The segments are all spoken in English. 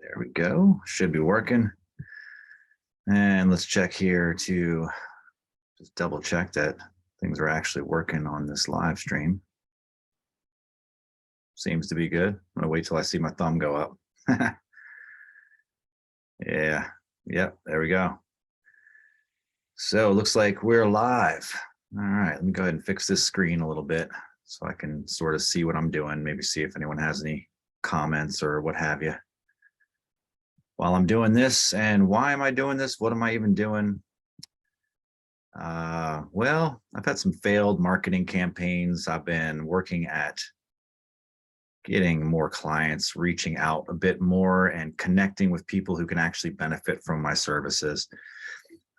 There we go. Should be working. And let's check here to just double check that things are actually working on this live stream. Seems to be good. I'm gonna wait till I see my thumb go up. Yeah, yep, there we go. So it looks like we're live. All right, let me go ahead and fix this screen a little bit so I can sort of see what I'm doing, maybe see if anyone has any comments or what have you. While I'm doing this, and why am I doing this? What am I even doing? Well, I've had some failed marketing campaigns. I've been working at getting more clients, reaching out a bit more and connecting with people who can actually benefit from my services.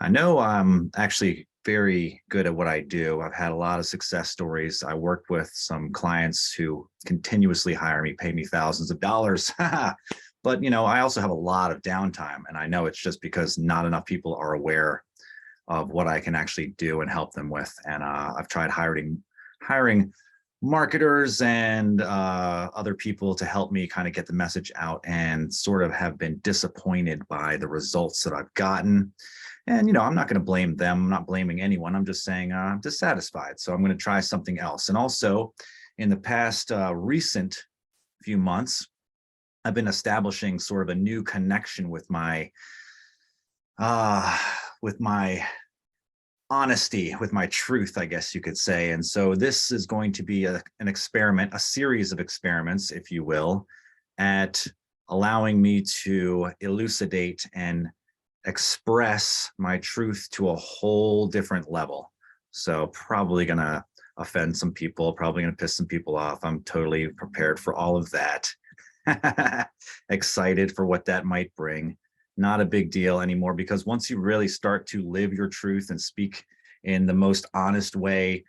I know I'm actually very good at what I do. I've had a lot of success stories. I work with some clients who continuously hire me, pay me thousands of dollars. But, you know, I also have a lot of downtime, and I know it's just because not enough people are aware of what I can actually do and help them with. And I've tried hiring marketers and other people to help me kind of get the message out, and sort of have been disappointed by the results that I've gotten. And, you know, I'm not going to blame them. I'm not blaming anyone. I'm just saying I'm dissatisfied. So I'm going to try something else. And also in the past recent few months, I've been establishing sort of a new connection with my honesty, with my truth, I guess you could say. And so this is going to be an experiment, a series of experiments, if you will, at allowing me to elucidate and express my truth to a whole different level. So probably going to offend some people, probably going to piss some people off. I'm totally prepared for all of that. Excited for what that might bring. Not a big deal anymore, because once you really start to live your truth and speak in the most honest way,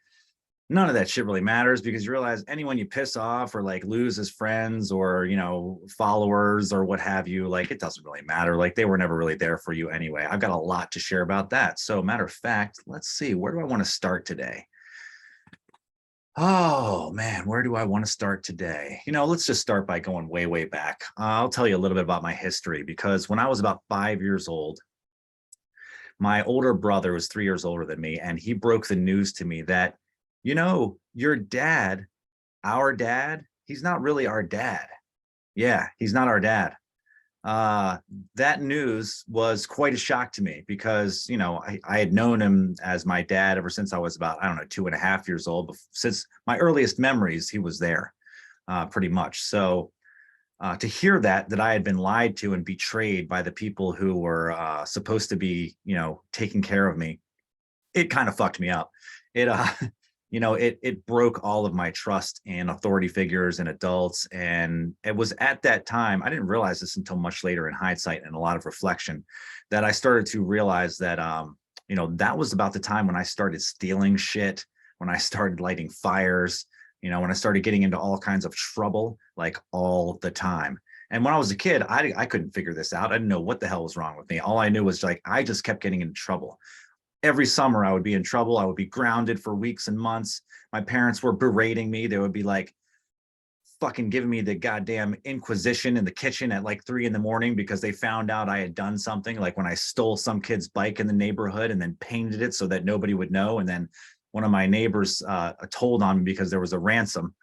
none of that shit really matters, because you realize anyone you piss off or like lose as friends or, you know, followers or what have you, like it doesn't really matter. Like they were never really there for you anyway. I've got a lot to share about that. So matter of fact, let's see, where do I want to start today? Oh man, where do I want to start today? You know, let's just start by going way, way back. I'll tell you a little bit about my history, because when I was about 5 years old, my older brother was 3 years older than me, and he broke the news to me that, you know, your dad, our dad, he's not really our dad. Yeah, he's not our dad. That news was quite a shock to me, because, you know, I had known him as my dad ever since I was about, I don't know, 2.5 years old. Since my earliest memories, he was there, pretty much. So to hear that I had been lied to and betrayed by the people who were supposed to be, you know, taking care of me, it kind of fucked me up. It you know, it broke all of my trust in authority figures and adults. And it was at that time, I didn't realize this until much later in hindsight and a lot of reflection, that I started to realize that, you know, that was about the time when I started stealing shit, when I started lighting fires, you know, when I started getting into all kinds of trouble, like all the time. And when I was a kid, I couldn't figure this out. I didn't know what the hell was wrong with me. All I knew was like, I just kept getting into trouble. Every summer I would be in trouble. I would be grounded for weeks and months. My parents were berating me. They would be like fucking giving me the goddamn inquisition in the kitchen at like 3 a.m. because they found out I had done something, like when I stole some kid's bike in the neighborhood and then painted it so that nobody would know. And then one of my neighbors told on me because there was a ransom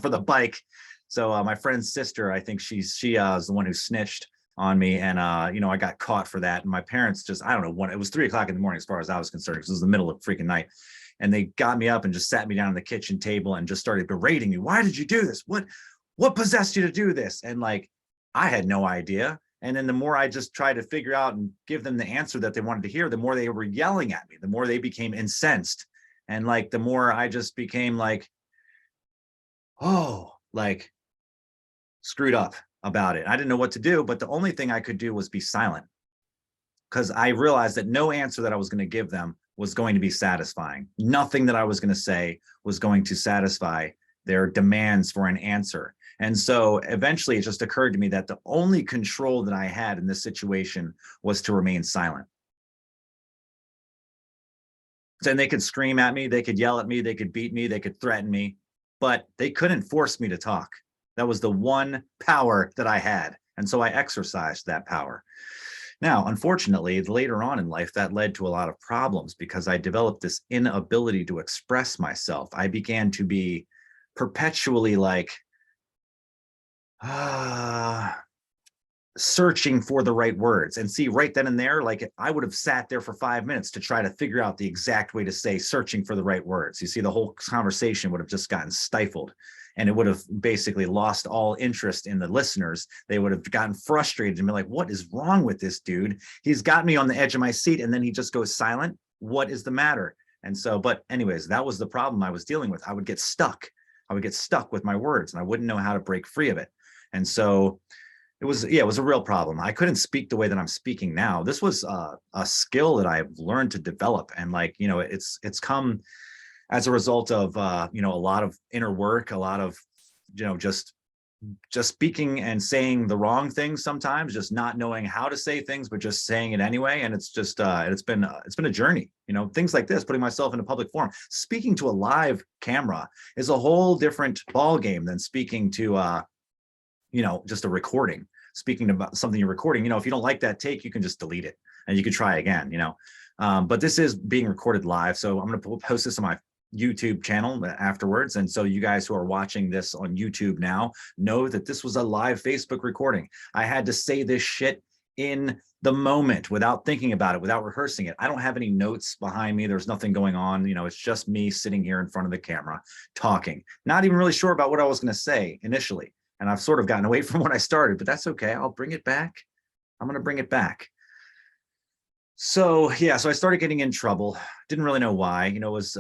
for the bike. So my friend's sister, I think she is the one who snitched on me, and you know, I got caught for that. And my parents just, I don't know, when it was 3 o'clock in the morning as far as I was concerned, because it was the middle of freaking night, and they got me up and just sat me down on the kitchen table and just started berating me. Why did you do this? What possessed you to do this? And like, I had no idea. And then the more I just tried to figure out and give them the answer that they wanted to hear, the more they were yelling at me, the more they became incensed. And like, the more I just became like, oh, like screwed up about it. I didn't know what to do, but the only thing I could do was be silent, because I realized that no answer that I was going to give them was going to be satisfying. Nothing that I was going to say was going to satisfy their demands for an answer. And so eventually it just occurred to me that the only control that I had in this situation was to remain silent. Then they could scream at me, they could yell at me, they could beat me, they could threaten me, but they couldn't force me to talk. That was the one power that I had. And so I exercised that power. Now, unfortunately, later on in life, that led to a lot of problems because I developed this inability to express myself. I began to be perpetually like, searching for the right words. And see, right then and there, like I would have sat there for 5 minutes to try to figure out the exact way to say searching for the right words. You see, the whole conversation would have just gotten stifled, and it would have basically lost all interest in the listeners. They would have gotten frustrated and be like, what is wrong with this dude? He's got me on the edge of my seat, and then he just goes silent. What is the matter? And so, but anyways, that was the problem I was dealing with. I would get stuck. I would get stuck with my words, and I wouldn't know how to break free of it. And so it was, yeah, it was a real problem. I couldn't speak the way that I'm speaking now. This was a skill that I've learned to develop. And like, you know, it's come as a result of, you know, a lot of inner work, a lot of, you know, just speaking and saying the wrong things sometimes, just not knowing how to say things, but just saying it anyway. And it's just, it's been a journey, you know, things like this, putting myself in a public forum, speaking to a live camera is a whole different ball game than speaking to, you know, just a recording. Speaking about something you're recording, you know, if you don't like that take, you can just delete it and you can try again, you know. But this is being recorded live. So I'm going to post this on my YouTube channel afterwards. And so you guys who are watching this on YouTube now know that this was a live Facebook recording. I had to say this shit in the moment without thinking about it, without rehearsing it. I don't have any notes behind me. There's nothing going on. You know, it's just me sitting here in front of the camera talking, not even really sure about what I was going to say initially. And I've sort of gotten away from what I started, but that's okay. I'll bring it back. I'm going to bring it back. So yeah, so I started getting in trouble. Didn't really know why. You know, it was,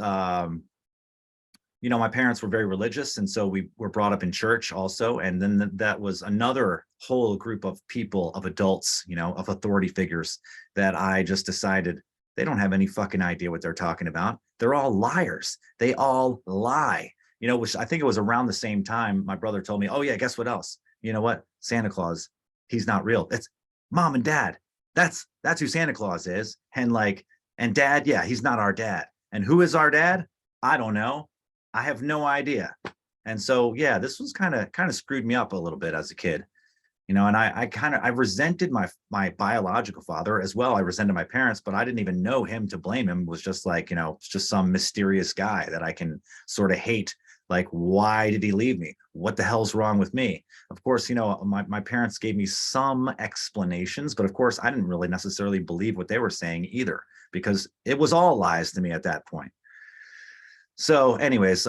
you know, my parents were very religious. And so we were brought up in church also. And then that was another whole group of people, of adults, you know, of authority figures that I just decided they don't have any fucking idea what they're talking about. They're all liars. They all lie. You know, which I think it was around the same time my brother told me, oh yeah, guess what else? You know what? Santa Claus, he's not real. It's mom and dad. That's who Santa Claus is. And like, and dad, yeah, he's not our dad. And who is our dad? I don't know. I have no idea. And so, yeah, this was kind of screwed me up a little bit as a kid, you know, and I resented my biological father as well. I resented my parents, but I didn't even know him to blame. Him. It was just like, you know, it's just some mysterious guy that I can sort of hate. Like, why did he leave me? What the hell's wrong with me? Of course, you know, my parents gave me some explanations, but of course, I didn't really necessarily believe what they were saying either, because it was all lies to me at that point. So anyways,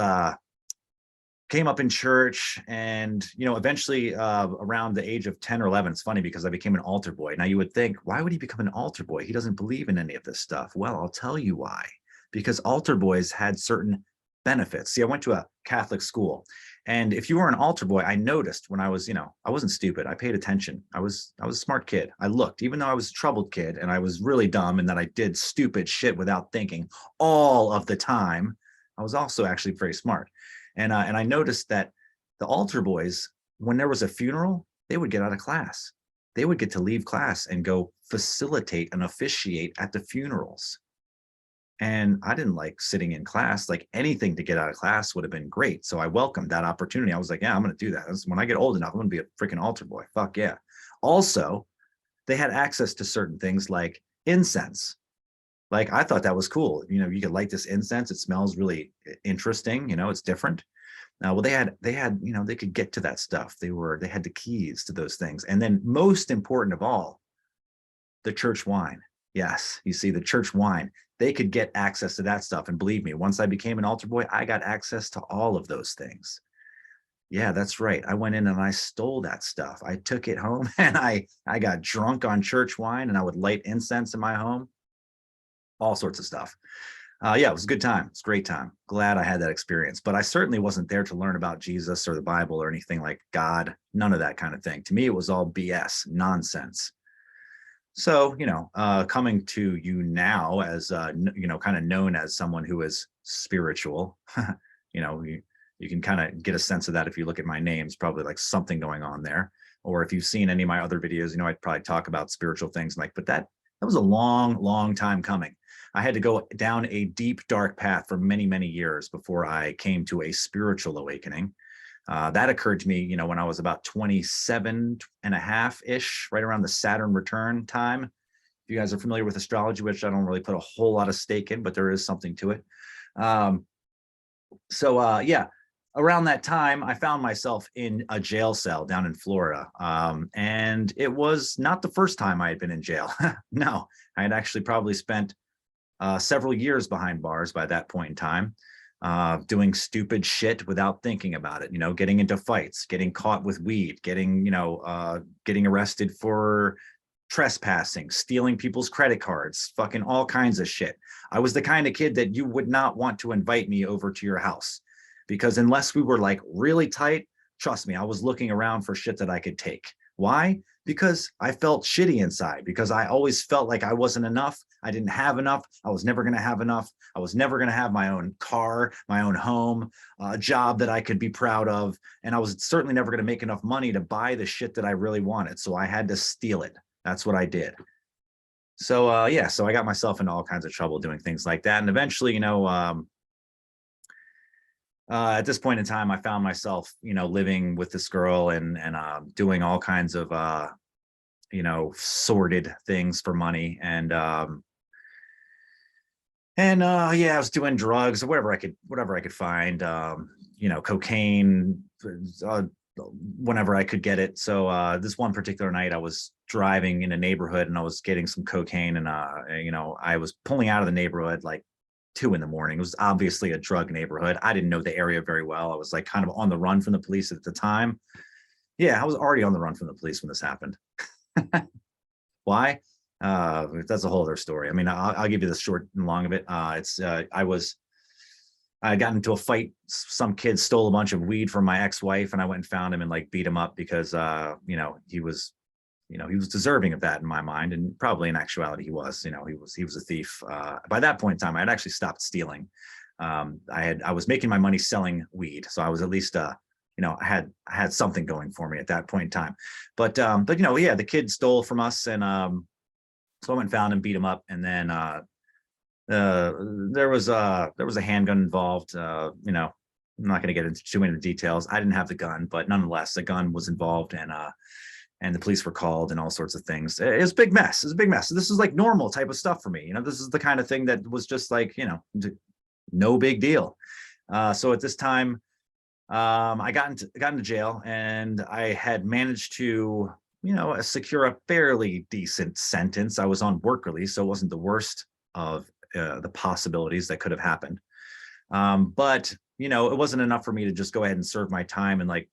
came up in church, and, you know, eventually around the age of 10 or 11, it's funny because I became an altar boy. Now you would think, why would he become an altar boy? He doesn't believe in any of this stuff. Well, I'll tell you why. Because altar boys had certain benefits. See, I went to a Catholic school, and if you were an altar boy, I noticed when I was, you know, I wasn't stupid. I paid attention. I was a smart kid. I looked, even though I was a troubled kid and I was really dumb and that I did stupid shit without thinking all of the time, I was also actually very smart. And I noticed that the altar boys, when there was a funeral, they would get out of class. They would get to leave class and go facilitate and officiate at the funerals. And I didn't like sitting in class. Like, anything to get out of class would have been great. So I welcomed that opportunity. I was like, yeah, I'm going to do that. When I get old enough, I'm going to be a freaking altar boy. Fuck yeah. Also, they had access to certain things like incense. Like, I thought that was cool. You know, you could light this incense. It smells really interesting. You know, it's different. Well, they had, you know, they could get to that stuff. They had the keys to those things. And then most important of all, the church wine. Yes, you see, the church wine, they could get access to that stuff. And believe me, once I became an altar boy, I got access to all of those things. Yeah, that's right. I went in and I stole that stuff. I took it home and I got drunk on church wine, and I would light incense in my home, all sorts of stuff. Yeah, it was a good time. It's a great time. Glad I had that experience. But I certainly wasn't there to learn about Jesus or the Bible or anything like God. None of that kind of thing. To me, it was all BS, nonsense. So, you know, coming to you now as, you know, kind of known as someone who is spiritual, you know, you can kind of get a sense of that if you look at my name. It's probably like something going on there. Or if you've seen any of my other videos, you know, I'd probably talk about spiritual things like, but that was a long, long time coming. I had to go down a deep, dark path for many, many years before I came to a spiritual awakening. That occurred to me, when I was about 27 and a half ish, right around the Saturn return time. If you guys are familiar with astrology, which I don't really put a whole lot of stake in, but there is something to it. Yeah, around that time, I found myself in a jail cell down in Florida. And it was not the first time I had been in jail. No, I had actually probably spent several years behind bars by that point in time, doing stupid shit without thinking about it, getting into fights, getting caught with weed, getting arrested for trespassing, stealing people's credit cards, fucking all kinds of shit. I was the kind of kid that you would not want to invite me over to your house, because unless we were like really tight, trust me, I was looking around for shit that I could take. Why? Because I felt shitty inside, because I always felt like I wasn't enough. I didn't have enough. I was never going to have enough. I was never going to have my own car, my own home, a job that I could be proud of. And I was certainly never going to make enough money to buy the shit that I really wanted. So I had to steal it. That's what I did. So yeah, so I got myself into all kinds of trouble doing things like that. And eventually, at this point in time, I found myself, living with this girl and doing all kinds of sordid things for money. And yeah, I was doing drugs or whatever I could find, cocaine, whenever I could get it. So this one particular night I was driving in a neighborhood and I was getting some cocaine, and I was pulling out of the neighborhood like 2 a.m. It was obviously a drug neighborhood. I didn't know the area very well. I was like kind of on the run from the police at the time. Yeah, I was already on the run from the police when this happened. Why? That's a whole other story. I mean, I'll give you the short and long of it. I got into a fight. Some kid stole a bunch of weed from my ex-wife, and I went and found him and like beat him up because he was deserving of that in my mind, and probably in actuality he was. He was a thief. By that point in time, I had actually stopped stealing. I was making my money selling weed, so I was at least I had something going for me at that point in time. But yeah, the kid stole from us, and so I went and found him, beat him up, and then there was a handgun involved. I'm not going to get into too many details. I didn't have the gun, but nonetheless, the gun was involved, and the police were called and all sorts of things. It was a big mess. It was a big mess. This is like normal type of stuff for me. This is the kind of thing that was just like, no big deal. So at this time, I got into jail, and I had managed to, secure a fairly decent sentence. I was on work release, so it wasn't the worst of the possibilities that could have happened. But it wasn't enough for me to just go ahead and serve my time and like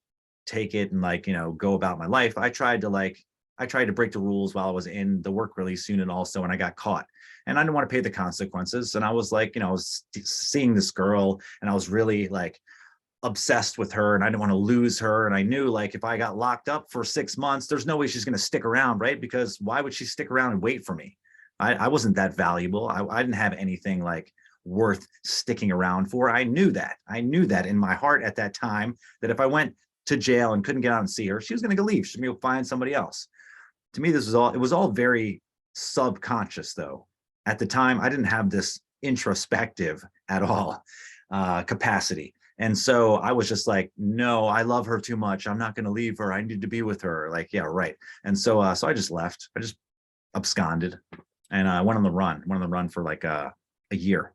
take it and like, go about my life. I tried to break the rules while I was in the work release unit also, and I got caught. And I didn't want to pay the consequences. And I was like, I was seeing this girl, and I was really like obsessed with her, and I didn't want to lose her. And I knew like if I got locked up for 6 months, there's no way she's going to stick around, right? Because why would she stick around and wait for me? I wasn't that valuable. I didn't have anything like worth sticking around for. I knew that in my heart at that time, that if I went to jail and couldn't get out and see her, she was going to leave. She's going to find somebody else. To me, it was all very subconscious though. At the time, I didn't have this introspective at all capacity. And so I was just like, no, I love her too much. I'm not going to leave her. I need to be with her. Like, yeah, right. And so I just left. I just absconded, and I went on the run for like a year.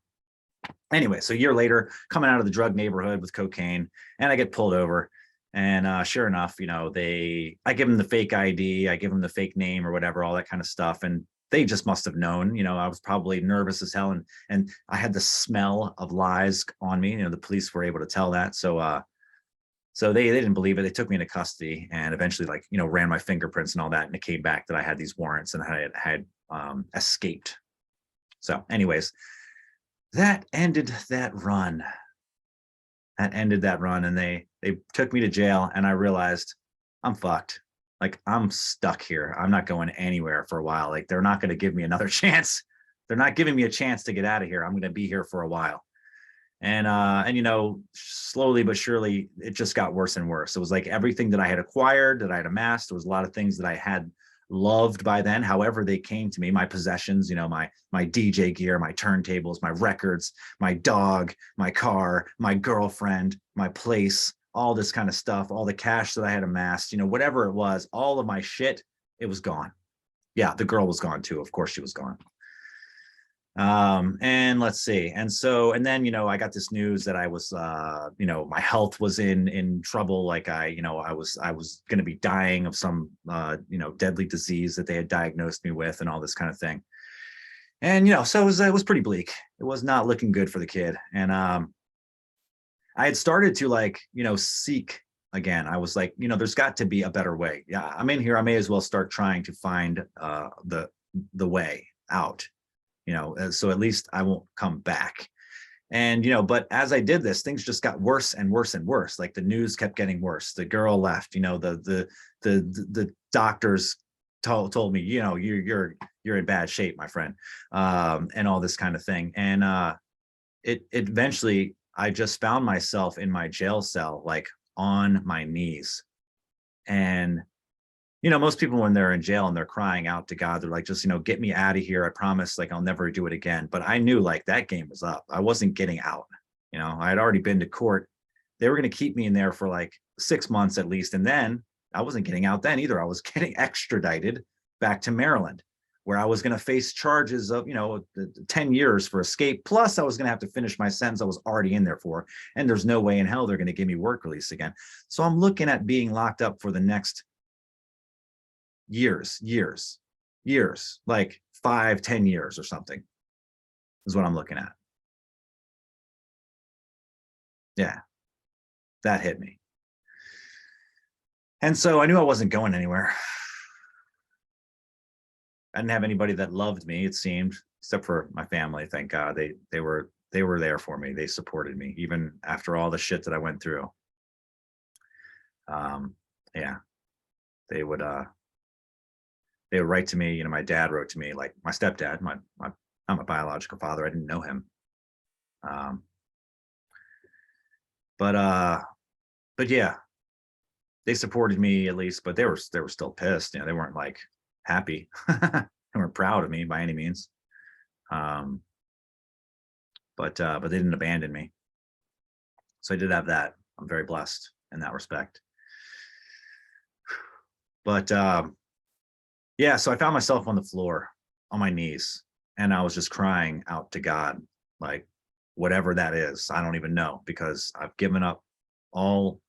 Anyway, so a year later, coming out of the drug neighborhood with cocaine, and I get pulled over. And sure enough, I give them the fake ID, I give them the fake name or whatever, all that kind of stuff. And they just must have known, I was probably nervous as hell. And I had the smell of lies on me. The police were able to tell that. So they didn't believe it. They took me into custody and eventually ran my fingerprints and all that. And it came back that I had these warrants and I had escaped. So anyways, that ended that run. And they took me to jail, and I realized I'm fucked. Like, I'm stuck here. I'm not going anywhere for a while. Like, they're not going to give me another chance. They're not giving me a chance to get out of here. I'm going to be here for a while. And slowly but surely, it just got worse and worse. It was like everything that I had acquired, that I had amassed, there was a lot of things that I had loved by then, however they came to me, my possessions, my DJ gear, my turntables, my records, my dog, my car, my girlfriend, my place, all this kind of stuff, all the cash that I had amassed, you know, whatever it was, all of my shit, it was gone. Yeah, the girl was gone too. Of course she was gone. And let's see. And then, you know, I got this news that I was, you know, my health was in trouble. Like you know, I was going to be dying of some, you know, deadly disease that they had diagnosed me with and all this kind of thing. And, you know, so it was pretty bleak. It was not looking good for the kid. And, I had started to, like, you know, seek again. I was like, you know, there's got to be a better way. Yeah, I'm in here. I may as well start trying to find the way out, you know, so at least I won't come back. And, you know, but as I did this, things just got worse and worse and worse. Like the news kept getting worse. The girl left, you know, the doctors told me, you know, you're in bad shape, my friend, and all this kind of thing. And it eventually, I just found myself in my jail cell, like on my knees. And, you know, most people when they're in jail and they're crying out to God, they're like, just, you know, get me out of here. I promise, like, I'll never do it again. But I knew, like, that game was up. I wasn't getting out. You know, I had already been to court. They were going to keep me in there for like 6 months at least. And then I wasn't getting out then either. I was getting extradited back to Maryland, where I was going to face charges of, you know, 10 years for escape. Plus I was going to have to finish my sentence I was already in there for. And there's no way in hell they're going to give me work release again. So I'm looking at being locked up for the next years, like 5-10 years or something is what I'm looking at. Yeah, that hit me. And so I knew I wasn't going anywhere. I didn't have anybody that loved me, it seemed, except for my family. Thank God they were there for me. They supported me even after all the shit that I went through. Yeah, they would write to me. You know, my dad wrote to me, like my stepdad. I'm a biological father. I didn't know him. But yeah, they supported me at least. But they were still pissed. You know, they weren't like happy. They weren't proud of me by any means. But they didn't abandon me. So I did have that. I'm very blessed in that respect. But yeah, so I found myself on the floor, on my knees, and I was just crying out to God, like whatever that is. I don't even know, because I've given up all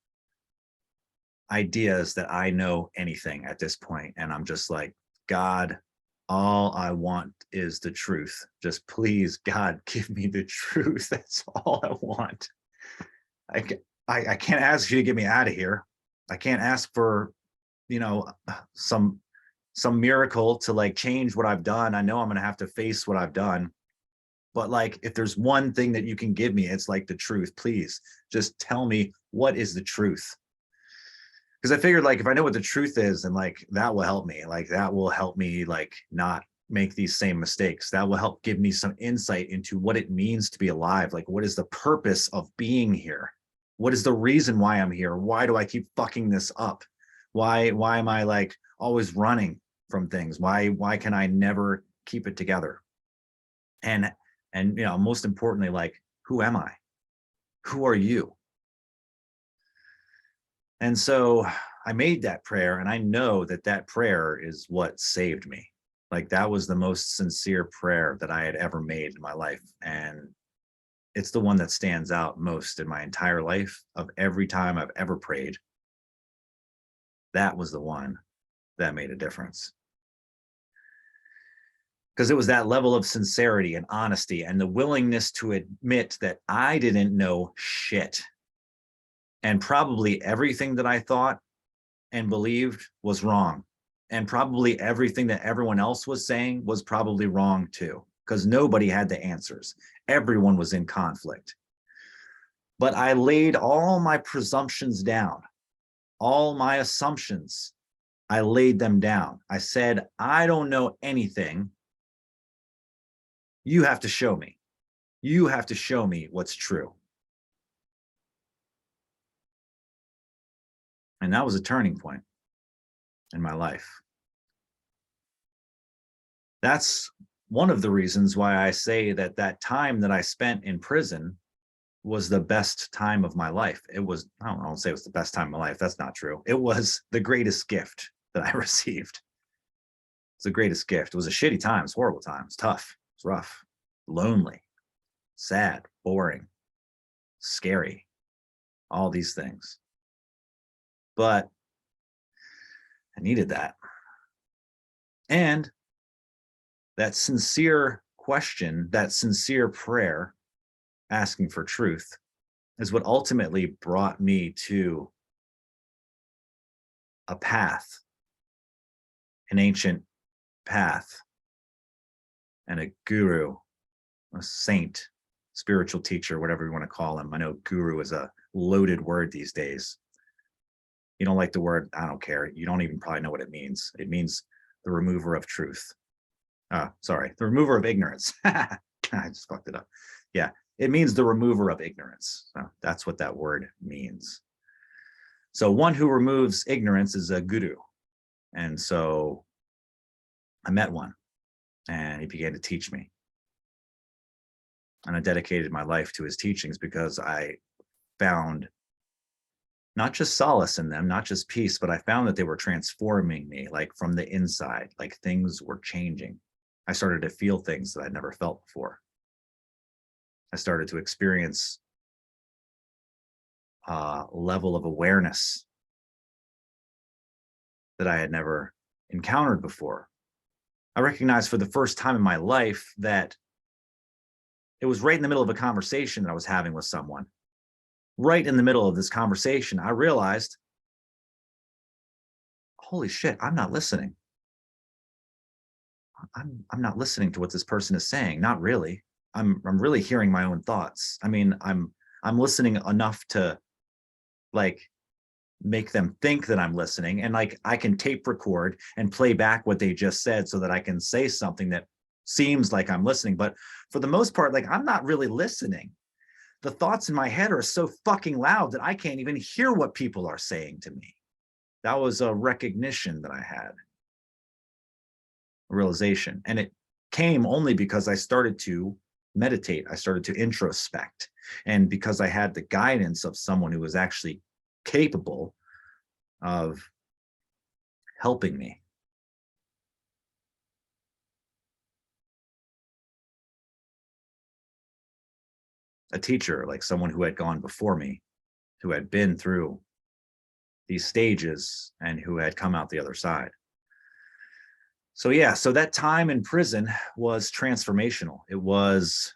ideas that I know anything at this point, and I'm just like, God, all I want is the truth. Just please, God, give me the truth. That's all I want. I can't ask you to get me out of here. I can't ask for, you know, some miracle to like change what I've done. I know I'm going to have to face what I've done. But like, if there's one thing that you can give me, it's like the truth. Please just tell me what is the truth. Because I figured, like, if I know what the truth is, then like that will help me. Like that will help me like not make these same mistakes. That will help give me some insight into what it means to be alive. Like, what is the purpose of being here? What is the reason why I'm here? Why do I keep fucking this up? Why am I like always running from things? Why can I never keep it together? And you know, most importantly, like, who am I? Who are you? And so I made that prayer, and I know that that prayer is what saved me. Like, that was the most sincere prayer that I had ever made in my life. And it's the one that stands out most in my entire life. Of every time I've ever prayed, that was the one that made a difference. Because it was that level of sincerity and honesty and the willingness to admit that I didn't know shit. And probably everything that I thought and believed was wrong. And probably everything that everyone else was saying was probably wrong too, because nobody had the answers. Everyone was in conflict. But I laid all my presumptions down, all my assumptions. I laid them down. I said, I don't know anything. You have to show me. You have to show me what's true. And that was a turning point in my life. That's one of the reasons why I say that that time that I spent in prison was the best time of my life. It was, I don't say it was the best time of my life. That's not true. It was the greatest gift that I received. It's the greatest gift. It was a shitty time. It's horrible times, tough, it's rough, lonely, sad, boring, scary, all these things. But I needed that. And that sincere question, that sincere prayer, asking for truth, is what ultimately brought me to a path, an ancient path, and a guru, a saint, spiritual teacher, whatever you want to call him. I know guru is a loaded word these days. You don't like the word, I don't care. You don't even probably know what it means. It means the remover of truth. Sorry, the remover of ignorance. I just fucked it up. Yeah, it means the remover of ignorance. So that's what that word means. So one who removes ignorance is a guru. And so I met one and he began to teach me. And I dedicated my life to his teachings because I found not just solace in them, not just peace, but I found that they were transforming me, like from the inside, like things were changing. I started to feel things that I'd never felt before. I started to experience a level of awareness that I had never encountered before. I recognized for the first time in my life that it was right in the middle of a conversation that I was having with someone. Right in the middle of this conversation, I realized, holy shit, I'm not listening. I'm not listening to what this person is saying. Not really. I'm really hearing my own thoughts. I mean, I'm listening enough to like make them think that I'm listening, and like I can tape record and play back what they just said so that I can say something that seems like I'm listening. But for the most part, like I'm not really listening. The thoughts in my head are so fucking loud that I can't even hear what people are saying to me. That was a recognition that I had, a realization. And it came only because I started to meditate. I started to introspect. And because I had the guidance of someone who was actually capable of helping me. A teacher, like someone who had gone before me, who had been through these stages and who had come out the other side. So yeah, so that time in prison was transformational. It was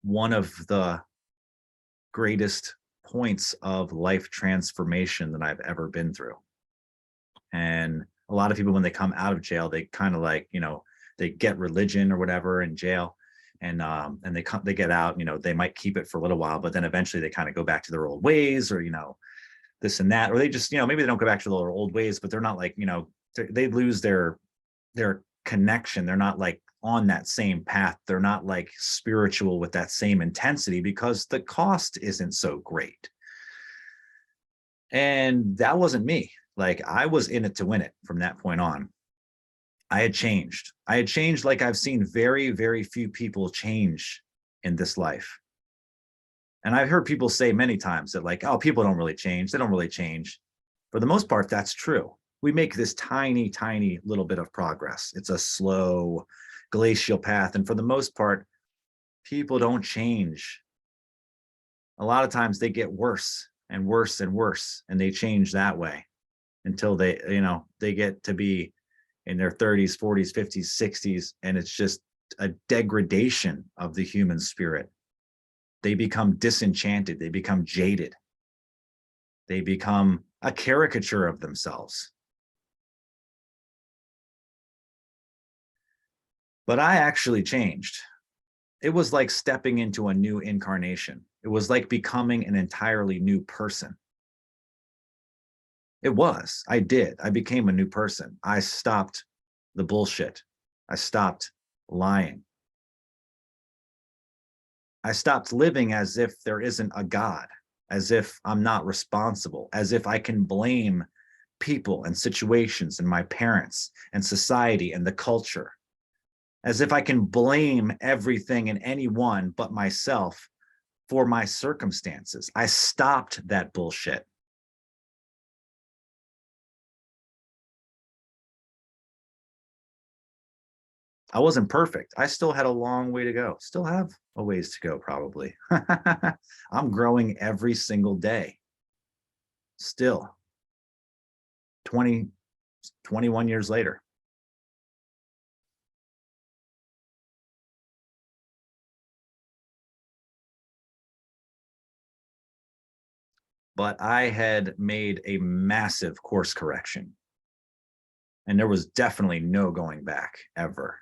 one of the greatest points of life transformation that I've ever been through. And a lot of people, when they come out of jail, they kind of like, you know, they get religion or whatever in jail, and they get out, you know, they might keep it for a little while, but then eventually they kind of go back to their old ways, or, you know, this and that, or they just, you know, maybe they don't go back to their old ways, but they're not like, you know, they lose their connection. They're not like on that same path. They're not like spiritual with that same intensity because the cost isn't so great. And that wasn't me. Like I was in it to win it from that point on. I had changed. I had changed like I've seen very, very few people change in this life. And I've heard people say many times that like, oh, people don't really change. They don't really change. For the most part, that's true. We make this tiny, tiny little bit of progress. It's a slow glacial path. And for the most part, people don't change. A lot of times they get worse and worse and worse, and they change that way until they, you know, they get to be in their 30s, 40s, 50s, 60s, and it's just a degradation of the human spirit. They become disenchanted. They become jaded. They become a caricature of themselves. But I actually changed. It was like stepping into a new incarnation. It was like becoming an entirely new person. It was. I did. I became a new person. I stopped the bullshit. I stopped lying. I stopped living as if there isn't a God, as if I'm not responsible, as if I can blame people and situations and my parents and society and the culture, as if I can blame everything and anyone but myself for my circumstances. I stopped that bullshit. I wasn't perfect. I still had a long way to go. Still have a ways to go, probably. I'm growing every single day. Still 20, 21 years later. But I had made a massive course correction. And there was definitely no going back ever.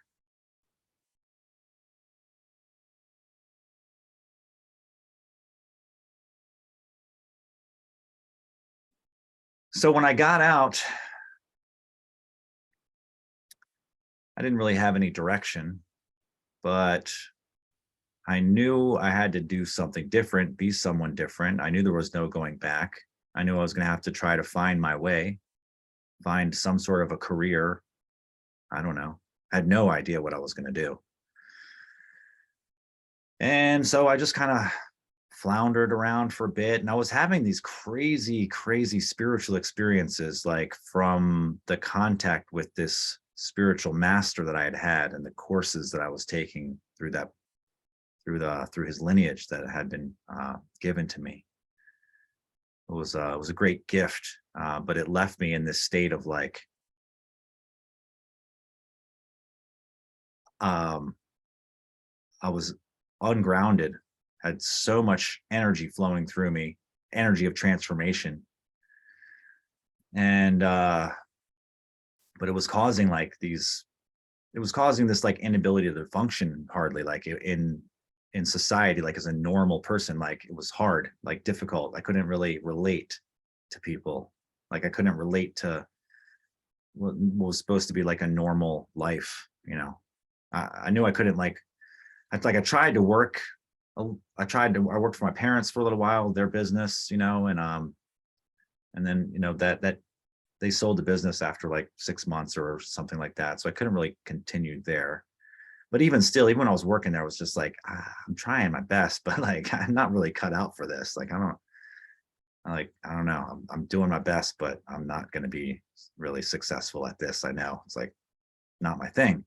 So when I got out, I didn't really have any direction, but I knew I had to do something different, be someone different. I knew there was no going back. I knew I was going to have to try to find my way, find some sort of a career. I don't know. I had no idea what I was going to do. And so I just kind of floundered around for a bit, and I was having these crazy, crazy spiritual experiences, like from the contact with this spiritual master that I had had and the courses that I was taking through that, through his lineage that had been given to me. It was a great gift, but it left me in this state of like, I was ungrounded, had so much energy flowing through me, energy of transformation. And but it was causing like these, it was causing this like inability to function hardly, like in society, like as a normal person. Like it was hard, like difficult. I couldn't really relate to people. Like I couldn't relate to what was supposed to be like a normal life, you know. I knew I couldn't like, I tried to work. I worked for my parents for a little while, their business, you know, and then, you know, that they sold the business after like 6 months or something like that. So I couldn't really continue there. But even still, even when I was working there, I was just like, I'm trying my best, but like, I'm not really cut out for this. Like, I don't know. I'm doing my best, but I'm not going to be really successful at this. I know it's like not my thing.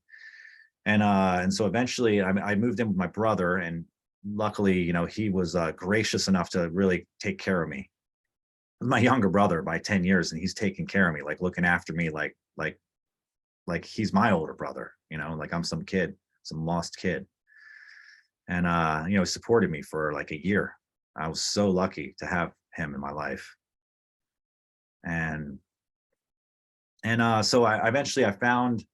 And so eventually I moved in with my brother, and luckily, you know, he was gracious enough to really take care of me. My younger brother by 10 years, and he's taking care of me, like looking after me, like he's my older brother, you know, like I'm some kid, some lost kid. And you know, he supported me for like a year. I was so lucky to have him in my life. And so I eventually I found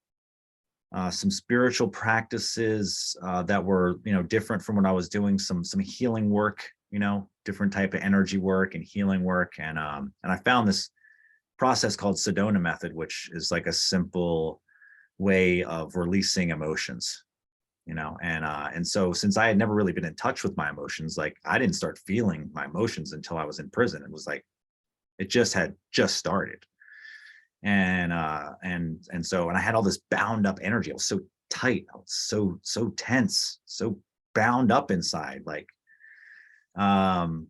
some spiritual practices that were, you know, different from what I was doing. Some healing work, you know, different type of energy work and healing work. And I found this process called Sedona method, which is like a simple way of releasing emotions, you know. And so since I had never really been in touch with my emotions, like I didn't start feeling my emotions until I was in prison. It was like it just had just started. And so I had all this bound up energy. I was so tight, I was so tense, so bound up inside, like um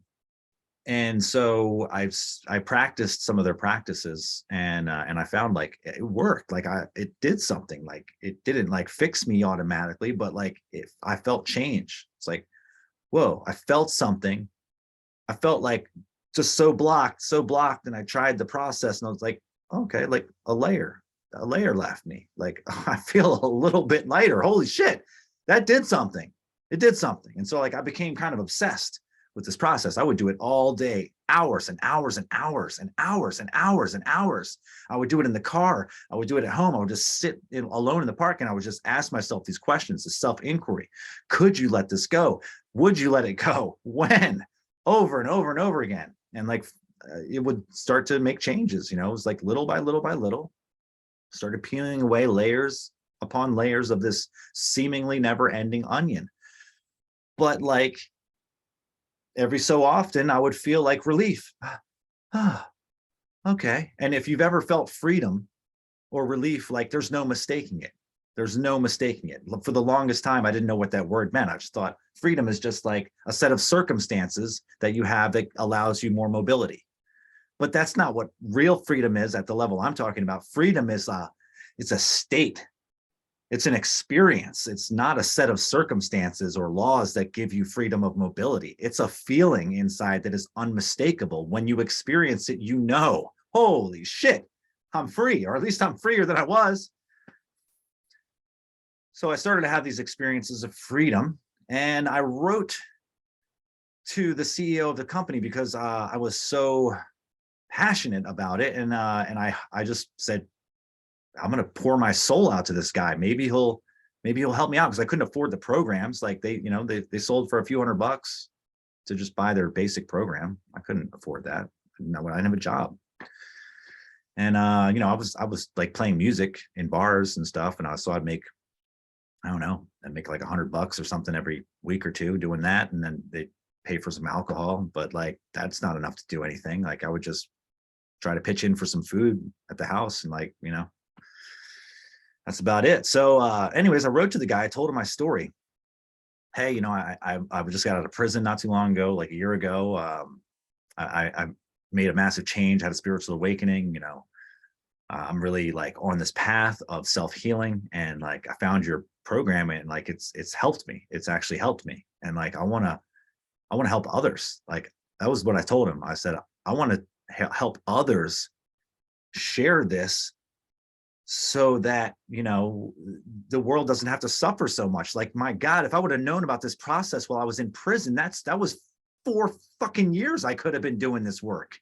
and so I practiced some of their practices, and I found like it worked. Like it did something. Like it didn't like fix me automatically, but like if I felt change. It's like, whoa, I felt something. I felt like just so blocked. And I tried the process, and I was like, okay, like a layer left me. Like I feel a little bit lighter. Holy shit, that did something. It did something. And so like I became kind of obsessed with this process. I would do it all day, hours and hours and hours and hours and hours and hours. I would do it in the car. I would do it at home. I would just sit alone in the park, and I would just ask myself these questions, the self-inquiry. Could you let this go? Would you let it go? When? Over and over and over again. And like it would start to make changes, you know. It was like little by little by little, started peeling away layers upon layers of this seemingly never ending onion. But like every so often I would feel like relief. Okay. And if you've ever felt freedom or relief, like there's no mistaking it. There's no mistaking it. For the longest time, I didn't know what that word meant. I just thought freedom is just like a set of circumstances that you have that allows you more mobility. But that's not what real freedom is at the level I'm talking about. Freedom is it's a state. It's an experience. It's not a set of circumstances or laws that give you freedom of mobility. It's a feeling inside that is unmistakable. When you experience it, you know, holy shit, I'm free, or at least I'm freer than I was. So I started to have these experiences of freedom, and I wrote to the CEO of the company because I was so passionate about it, and I just said, I'm going to pour my soul out to this guy. Maybe he'll help me out, because I couldn't afford the programs. Like they sold for a few $100 to just buy their basic program. I couldn't afford that. I didn't have a job. And I was like playing music in bars and stuff, and so I'd make, I don't know, I'd make like $100 or something every week or two doing that, and then they pay for some alcohol. But like that's not enough to do anything. Like I would just try to pitch in for some food at the house, and like, that's about it. So anyways, I wrote to the guy, I told him my story. Hey, I just got out of prison not too long ago, like a year ago. I made a massive change, had a spiritual awakening. I'm really like on this path of self-healing, and like I found your program, and like it's helped me. It's actually helped me. And like I want to help others. Like that was what I told him. I said, I want to help others share this, so that the world doesn't have to suffer so much. Like, my God, if I would have known about this process while I was in prison, that was 4 fucking years I could have been doing this work.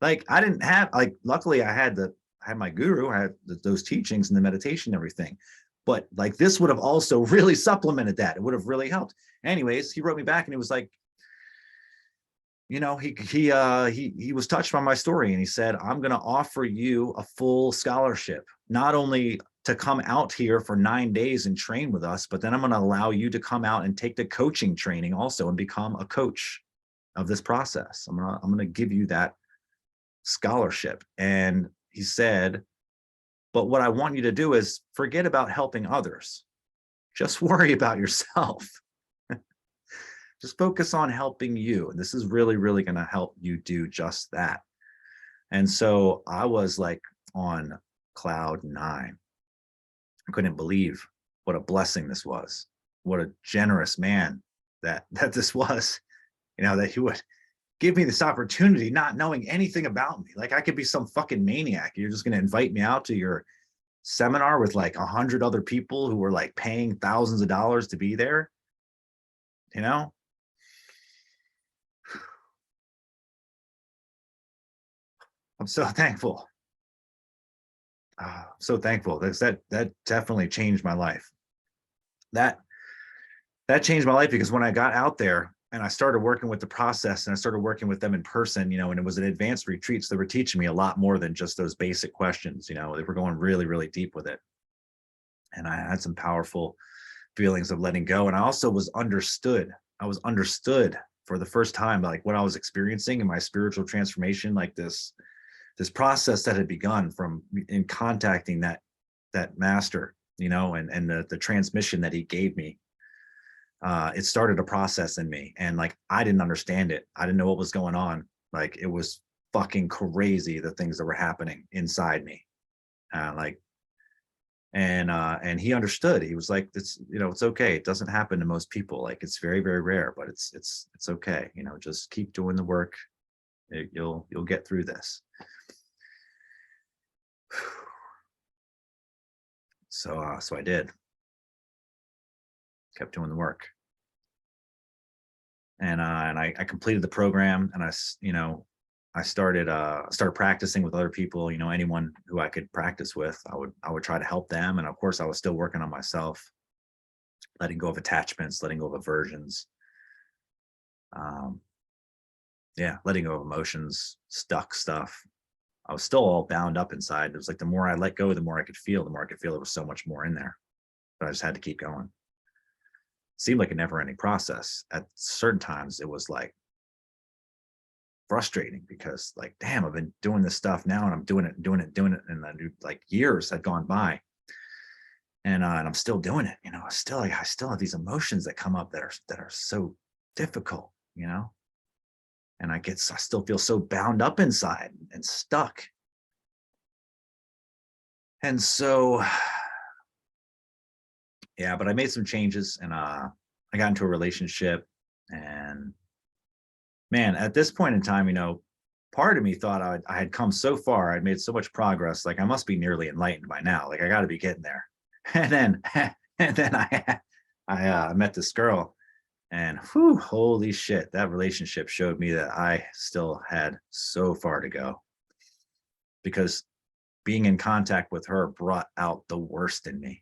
Like I didn't have, like, luckily I had my guru, I had those teachings and the meditation and everything. But like this would have also really supplemented that. It would have really helped. Anyways, he wrote me back and he was like, he was touched by my story, and he said, I'm going to offer you a full scholarship, not only to come out here for 9 days and train with us, but then I'm going to allow you to come out and take the coaching training also and become a coach of this process. I'm going to give you that scholarship. And he said, but what I want you to do is forget about helping others. Just worry about yourself. Just focus on helping you. And this is really, really going to help you do just that. And so I was like on cloud 9. I couldn't believe what a blessing this was. What a generous man that this was, that he would give me this opportunity, not knowing anything about me. Like I could be some fucking maniac. You're just going to invite me out to your seminar with like 100 other people who were like paying thousands of dollars to be there. I'm so thankful. So thankful. That definitely changed my life. That changed my life, because when I got out there and I started working with the process, and I started working with them in person, and it was an advanced retreat, so they were teaching me a lot more than just those basic questions. They were going really, really deep with it. And I had some powerful feelings of letting go. And I also was understood. I was understood for the first time, like what I was experiencing in my spiritual transformation, like this process that had begun from in contacting that master, and the transmission that he gave me. It started a process in me, and like I didn't understand it. I didn't know what was going on. Like it was fucking crazy, the things that were happening inside me. And he understood. He was like, it's okay. It doesn't happen to most people. Like it's very, very rare, but it's okay. Just keep doing the work. You'll get through this. So I did. Kept doing the work. And I completed the program, and I started practicing with other people. Anyone who I could practice with, I would try to help them. And of course, I was still working on myself, letting go of attachments, letting go of aversions. Letting go of emotions, stuck stuff. I was still all bound up inside. It was like the more I let go, the more I could feel. The more I could feel, there was so much more in there. But I just had to keep going. It seemed like a never-ending process. At certain times, it was like frustrating, because like, damn, I've been doing this stuff now, and I'm doing it, and like years had gone by. And I'm still doing it. I still have these emotions that come up that are so difficult, and I still feel so bound up inside and stuck. And so, yeah, but I made some changes, and I got into a relationship. And man, at this point in time, part of me thought I had come so far, I'd made so much progress, like I must be nearly enlightened by now, like I got to be getting there. And then, and then I met this girl, and whew, holy shit, that relationship showed me that I still had so far to go, because being in contact with her brought out the worst in me.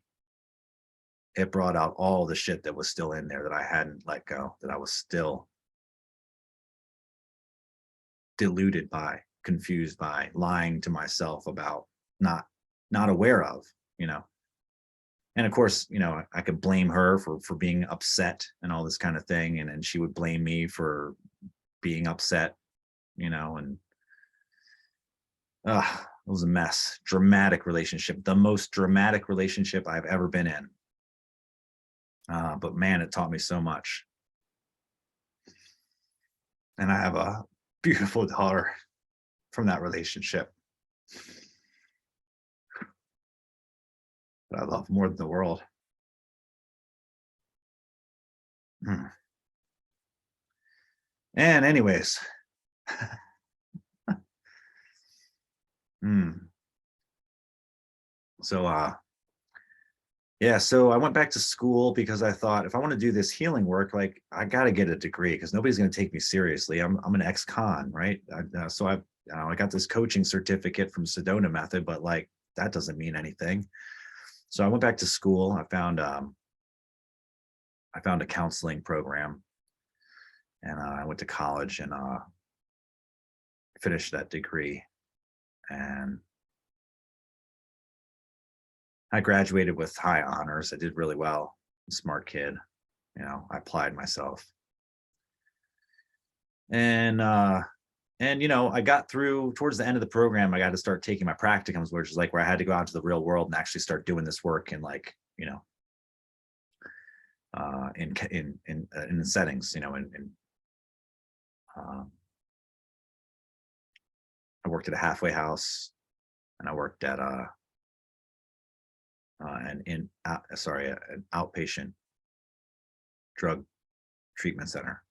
It brought out all the shit that was still in there that I hadn't let go, that I was still deluded by, confused by, lying to myself about, not aware of, you know. And of course, I could blame her for being upset and all this kind of thing, and then she would blame me for being upset, and it was a mess. Dramatic relationship, the most dramatic relationship I've ever been in. But man, it taught me so much. And I have a beautiful daughter from that relationship that I love more than the world. And anyways, so yeah, so I went back to school because I thought, if I want to do this healing work, like I got to get a degree, because nobody's going to take me seriously. I'm an ex-con, right? So I got this coaching certificate from Sedona Method, but like that doesn't mean anything. So I went back to school. I found a counseling program, and I went to college and finished that degree. And I graduated with high honors. I did really well. Smart kid. I applied myself. And I got through towards the end of the program. I got to start taking my practicums, which is like where I had to go out to the real world and actually start doing this work in, like, in the settings, I worked at a halfway house, and I worked at an outpatient drug treatment center.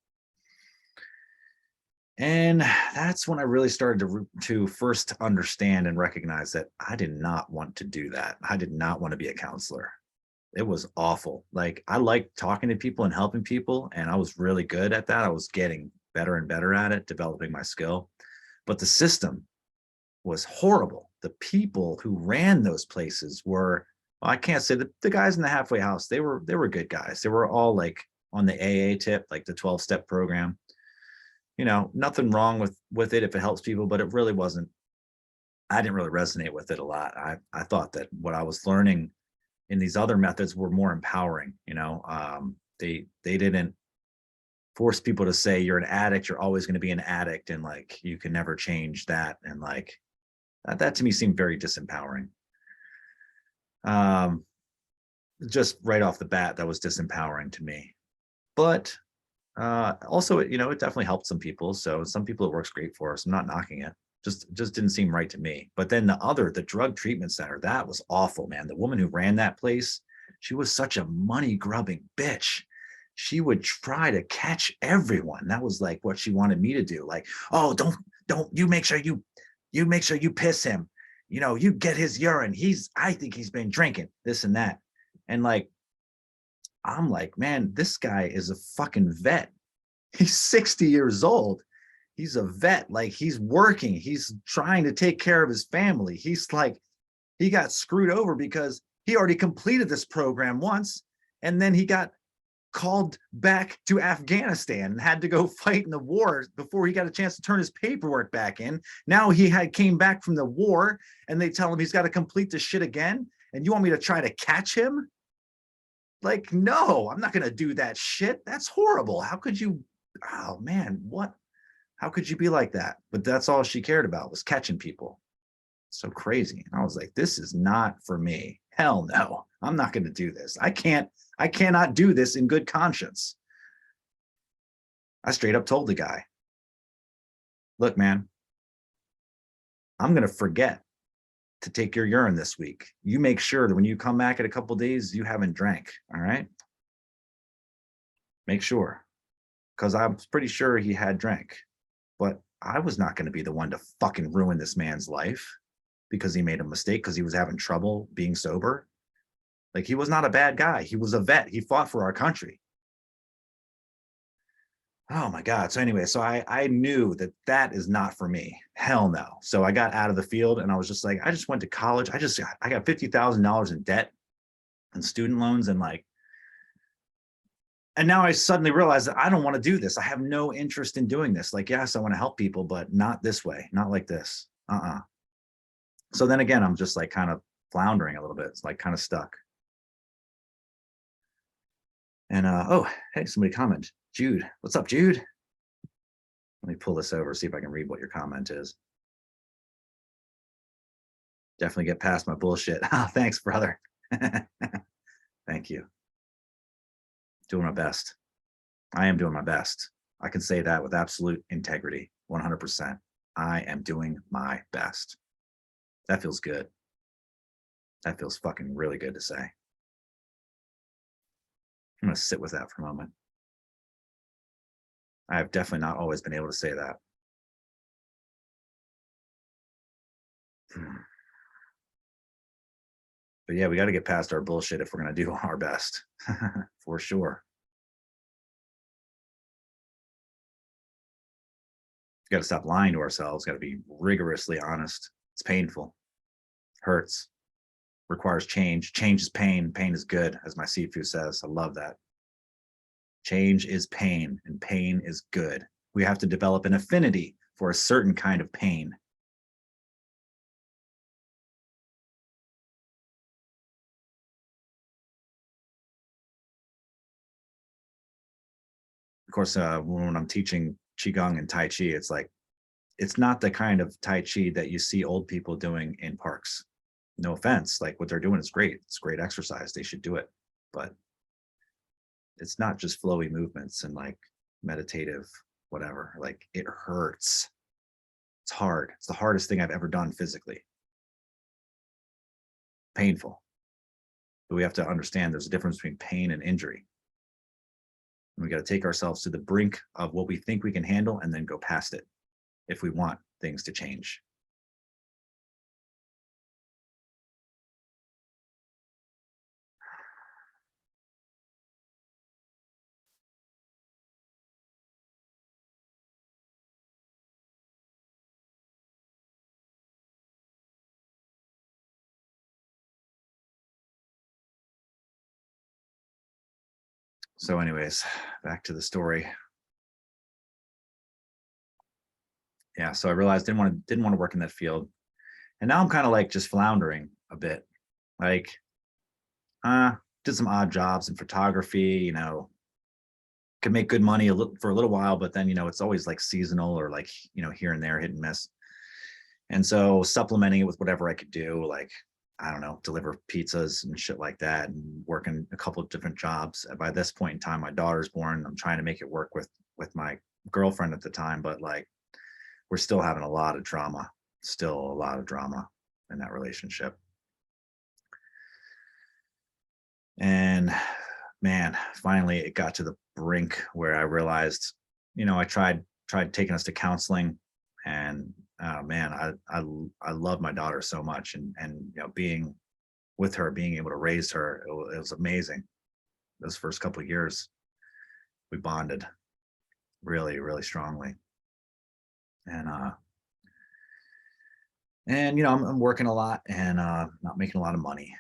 And that's when I really started to first understand and recognize that I did not want to do that. I did not want to be a counselor. It was awful. Like, I liked talking to people and helping people, and I was really good at that. I was getting better and better at it, developing my skill. But the system was horrible. The people who ran those places were, well, I can't say the guys in the halfway house, they were good guys. They were all like on the AA tip, like the 12-step program. Nothing wrong with it if it helps people, but it really wasn't. I didn't really resonate with it a lot. I thought that what I was learning in these other methods were more empowering. They didn't force people to say, you're an addict, you're always going to be an addict, and like you can never change that. And like that to me seemed very disempowering. Just right off the bat, that was disempowering to me. But also, it definitely helped some people. So some people it works great for. So I'm not knocking it. Just didn't seem right to me. But then the drug treatment center, that was awful, man. The woman who ran that place, she was such a money grubbing bitch. She would try to catch everyone. That was like what she wanted me to do. Like, oh, don't you make sure you piss him. You get his urine. I think he's been drinking this and that. And like, I'm like, man, this guy is a fucking vet. He's 60 years old. He's a vet. Like, he's working. He's trying to take care of his family. He's like, he got screwed over because he already completed this program once, and then he got called back to Afghanistan and had to go fight in the war before he got a chance to turn his paperwork back in. Now he came back from the war, and they tell him he's got to complete this shit again. And you want me to try to catch him? Like, no, I'm not going to do that shit. That's horrible. How could you? Oh man, what? How could you be like that? But that's all she cared about, was catching people. So crazy. And I was like, this is not for me. Hell no. I'm not going to do this. I cannot do this in good conscience. I straight up told the guy, look, man, I'm going to forget to take your urine this week. You make sure that when you come back in a couple days, you haven't drank. All right. Make sure. Because I'm pretty sure he had drank. But I was not going to be the one to fucking ruin this man's life because he made a mistake, because he was having trouble being sober. Like, he was not a bad guy. He was a vet. He fought for our country. Oh my God. So anyway, so I knew that that is not for me. Hell no. So I got out of the field and I was just like, I just went to college. I got $50,000 in debt and student loans, and now I suddenly realized that I don't want to do this. I have no interest in doing this. Like, yes, I want to help people, but not this way, not like this. So then again, I'm just like kind of floundering a little bit. It's like kind of stuck. And oh, hey, somebody commented. Jude, what's up, Jude? Let me pull this over, see if I can read what your comment is. Definitely get past my bullshit. Oh, thanks, brother. Thank you. Doing my best. I am doing my best. I can say that with absolute integrity, 100%. I am doing my best. That feels good. That feels fucking really good to say. I'm going to sit with that for a moment. I have definitely not always been able to say that. But yeah, we got to get past our bullshit if we're going to do our best, for sure. We got to stop lying to ourselves. Got to be rigorously honest. It's painful. Hurts. Requires change. Change is pain. Pain is good, as my Sifu says. I love that. Change is pain, and pain is good. We have to develop an affinity for a certain kind of pain. Of course, when I'm teaching QiGong and Tai Chi, it's like, it's not the kind of Tai Chi that you see old people doing in parks. No offense, like what they're doing is great. It's great exercise. They should do it. But it's not just flowy movements and like meditative, whatever. Like, it hurts. It's hard. It's the hardest thing I've ever done physically. Painful. But we have to understand there's a difference between pain and injury. And we got to take ourselves to the brink of what we think we can handle and then go past it if we want things to change. So anyways, back to the story. Yeah, so I realized didn't want to work in that field. And now I'm kind of like just floundering a bit. Like, did some odd jobs in photography, could make good money for a little while, but then, it's always like seasonal or like, here and there, hit and miss. And so supplementing it with whatever I could do, like, I don't know, deliver pizzas and shit like that, and working a couple of different jobs. By this point in time, my daughter's born. I'm trying to make it work with my girlfriend at the time, but like, we're still having a lot of drama, in that relationship. And man, finally it got to the brink where I realized, I tried taking us to counseling, and man, I love my daughter so much, and being with her, being able to raise her, it was amazing. Those first couple of years, we bonded really, really strongly. And I'm working a lot and not making a lot of money,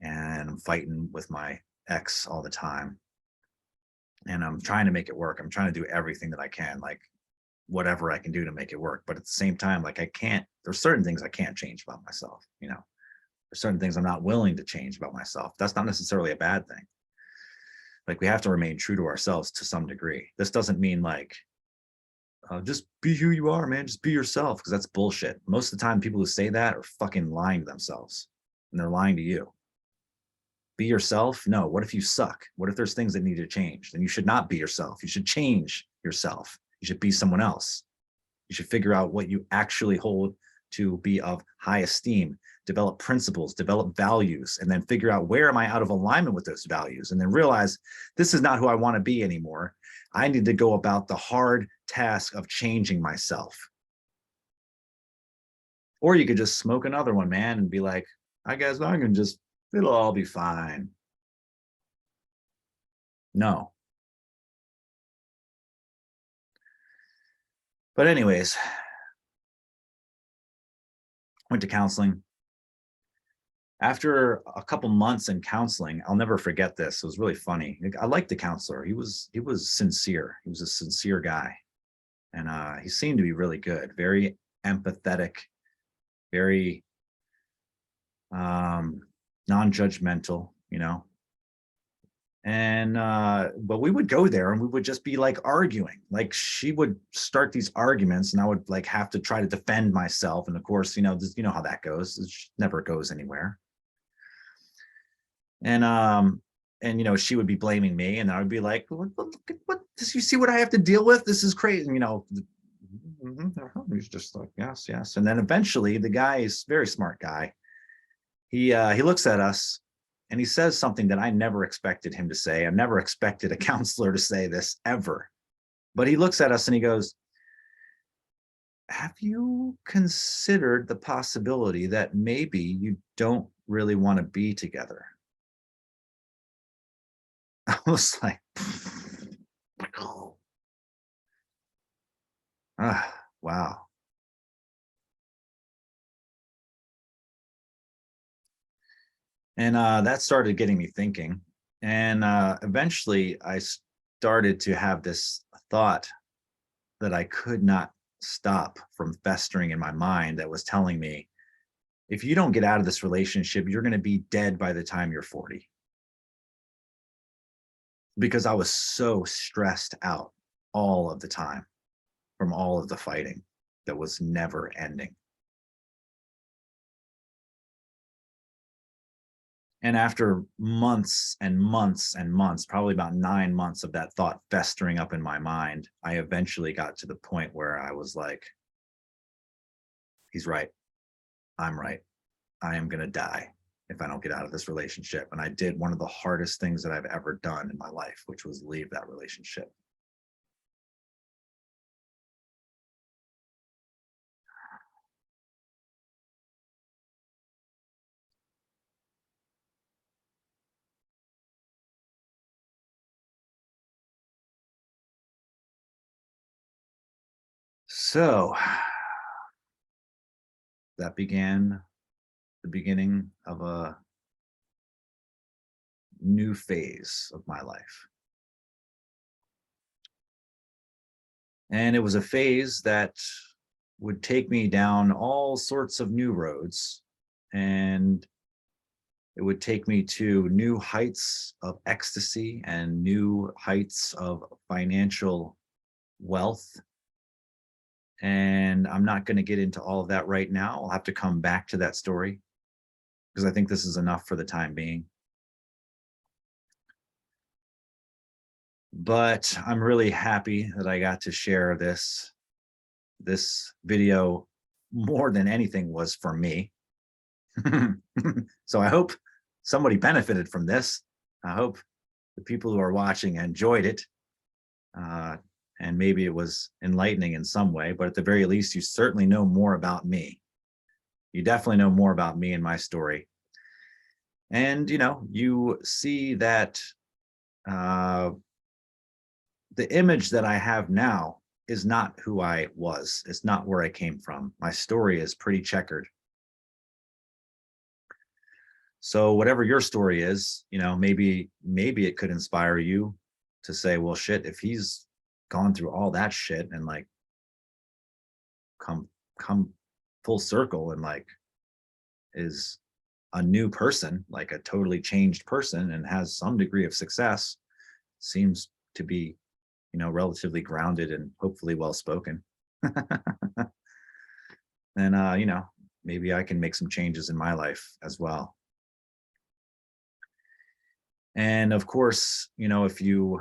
and I'm fighting with my ex all the time, and I'm trying to make it work. I'm trying to do everything that I can, like whatever I can do to make it work. But at the same time, like, there's certain things I can't change about myself. There's certain things I'm not willing to change about myself. That's not necessarily a bad thing. Like, we have to remain true to ourselves to some degree. This doesn't mean like, just be who you are, man. Just be yourself, because that's bullshit. Most of the time, people who say that are fucking lying to themselves, and they're lying to you. Be yourself? No. What if you suck? What if there's things that need to change? Then you should not be yourself. You should change yourself. You should be someone else. You should figure out what you actually hold to be of high esteem, develop principles, develop values, and then figure out where am I out of alignment with those values, and then realize this is not who I want to be anymore. I need to go about the hard task of changing myself. Or you could just smoke another one, man, and be like, I guess I can just, it'll all be fine. No. But anyways, went to counseling. After a couple months in counseling, I'll never forget this. It was really funny. I liked the counselor. He was sincere. He was a sincere guy. And he seemed to be really good, very empathetic, very non-judgmental, you know. And but we would go there and we would just be like arguing. Like she would start these arguments and I would like have to try to defend myself. And of course, you know how that goes. It never goes anywhere. And you know, she would be blaming me and I would be like, what you see what I have to deal with? This is crazy. And, you know, he's just like, yes, yes. And then eventually the guy is a very smart guy. He looks at us and he says something that I never expected him to say. I never expected a counselor to say this ever. But he looks at us and he goes, have you considered the possibility that maybe you don't really want to be together? I was like, wow. And that started getting me thinking. And eventually I started to have this thought that I could not stop from festering in my mind that was telling me, if you don't get out of this relationship, you're going to be dead by the time you're 40. Because I was so stressed out all of the time from all of the fighting that was never ending. And after months and months and months, probably about 9 months of that thought festering up in my mind, I eventually got to the point where I was like, he's right. I'm right. I am going to die if I don't get out of this relationship. And I did one of the hardest things that I've ever done in my life, which was leave that relationship. So that began the beginning of a new phase of my life. And it was a phase that would take me down all sorts of new roads, and it would take me to new heights of ecstasy and new heights of financial wealth. And I'm not going to get into all of that right now. I'll have to come back to that story because I think this is enough for the time being. But I'm really happy that I got to share this. This video, more than anything, was for me. So I hope somebody benefited from this. I hope the people who are watching enjoyed it. And maybe it was enlightening in some way, but at the very least, you certainly know more about me. You definitely know more about me and my story. And, you know, you see that the image that I have now is not who I was. It's not where I came from. My story is pretty checkered. So whatever your story is, you know, maybe it could inspire you to say, well, shit, if he's gone through all that shit and like come full circle and like is a new person, like a totally changed person, and has some degree of success, seems to be, you know, relatively grounded and hopefully well spoken. And you know, maybe I can make some changes in my life as well. And of course, if you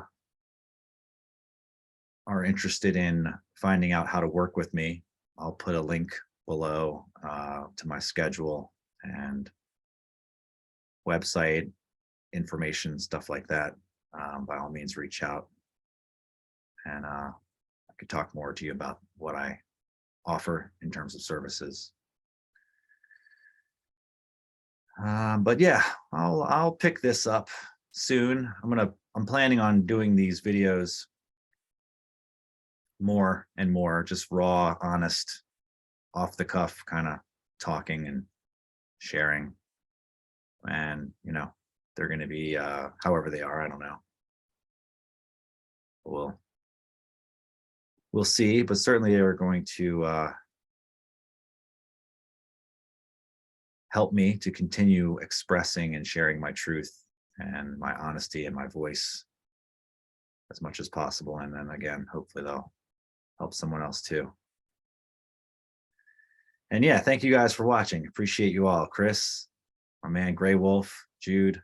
are interested in finding out how to work with me, I'll put a link below to my schedule and website information, stuff like that. By all means, reach out, and I could talk more to you about what I offer in terms of services. But yeah, I'll pick this up soon. I'm planning on doing these videos more and more, just raw, honest, off the cuff kind of talking and sharing. And they're going to be however they are. I don't know. We'll see, but certainly they're going to help me to continue expressing and sharing my truth and my honesty and my voice as much as possible. And then again, hopefully they'll help someone else too. And yeah, thank you guys for watching. Appreciate you all. Chris, my man Gray Wolf, Jude,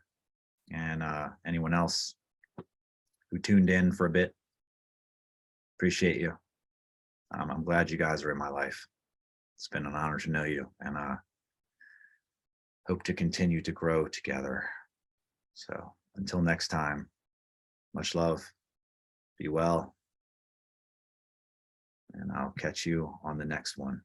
and anyone else who tuned in for a bit. Appreciate you. I'm glad you guys are in my life. It's been an honor to know you, and hope to continue to grow together. So until next time, much love, be well, and I'll catch you on the next one.